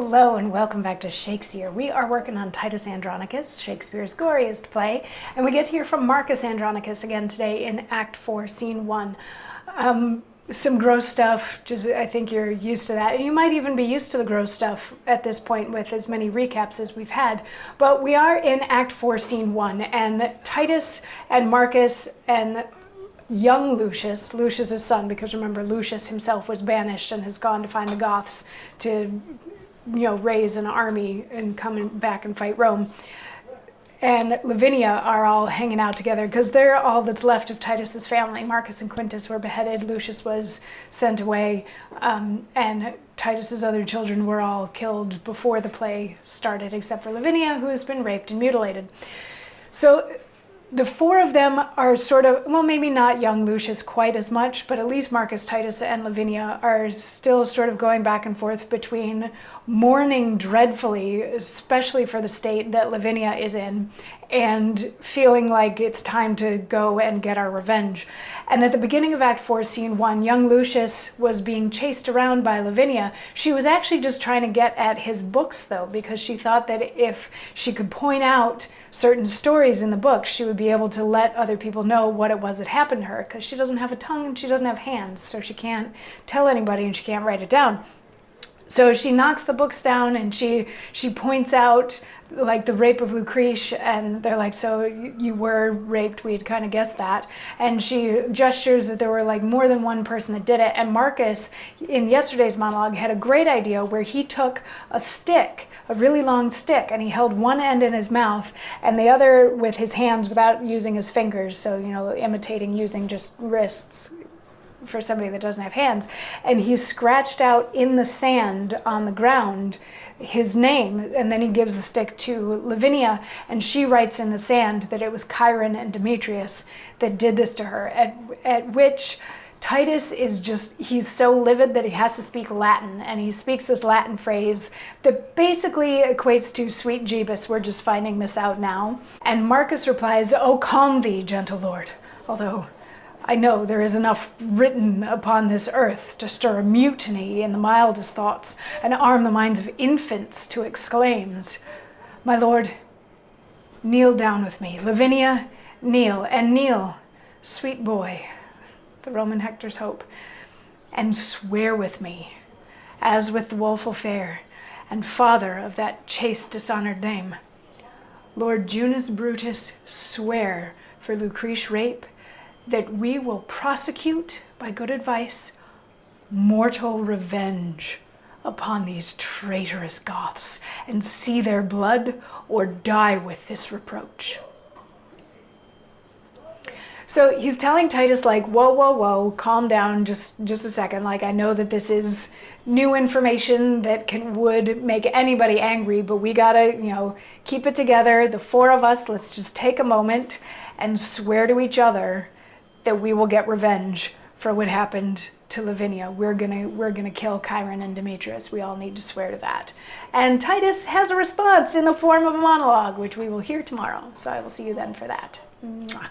Hello and welcome back to Shakesyear. We are working on Titus Andronicus, Shakespeare's goriest play, and we get to hear from Marcus Andronicus again today in Act 4, Scene 1. Some gross stuff, just I think you're used to that, and you might even be used to the gross stuff at this point with as many recaps as we've had. But we are in Act 4, Scene 1, and Titus and Marcus and young Lucius's son, because remember Lucius himself was banished and has gone to find the Goths to, raise an army and come back and fight Rome. And Lavinia are all hanging out together because they're all that's left of Titus's family. Marcus and Quintus were beheaded, Lucius was sent away, and Titus's other children were all killed before the play started, except for Lavinia, who has been raped and mutilated. So the four of them are sort of, well, maybe not young Lucius quite as much, but at least Marcus, Titus, and Lavinia are still sort of going back and forth between mourning dreadfully, especially for the state that Lavinia is in, and feeling like it's time to go and get our revenge. And at the beginning of Act 4, Scene 1, young Lucius was being chased around by Lavinia. She was actually just trying to get at his books, though, because she thought that if she could point out certain stories in the book, she would be able to let other people know what it was that happened to her, because she doesn't have a tongue and she doesn't have hands, so she can't tell anybody and she can't write it down. So she knocks the books down and she points out like the rape of Lucrece, and they're like, so you were raped, we had kind of guessed that. And she gestures that there were like more than one person that did it. And Marcus, in yesterday's monologue, had a great idea where he took a stick, a really long stick, and he held one end in his mouth and the other with his hands without using his fingers, so imitating using just wrists for somebody that doesn't have hands. And he scratched out in the sand on the ground his name, and then he gives the stick to Lavinia, and she writes in the sand that it was Chiron and Demetrius that did this to her, at which Titus is he's so livid that he has to speak Latin, and he speaks this Latin phrase that basically equates to "Sweet Jeebus, we're just finding this out now." And Marcus replies, "Oh, calm thee, gentle lord, although I know there is enough written upon this earth to stir a mutiny in the mildest thoughts and arm the minds of infants to exclaims. My lord, kneel down with me. Lavinia, kneel, and kneel, sweet boy," the Roman Hector's hope, "and swear with me, as with the woeful fair, and father of that chaste dishonored name. Lord Junius Brutus, swear for Lucrece rape, that we will prosecute, by good advice, mortal revenge upon these traitorous Goths, and see their blood or die with this reproach." So he's telling Titus, like, whoa, calm down, just a second. Like, I know that this is new information that would make anybody angry, but we gotta, keep it together. The four of us, let's just take a moment and swear to each other that we will get revenge for what happened to Lavinia. We're gonna kill Chiron and Demetrius. We all need to swear to that. And Titus has a response in the form of a monologue, which we will hear tomorrow. So I will see you then for that. Mwah.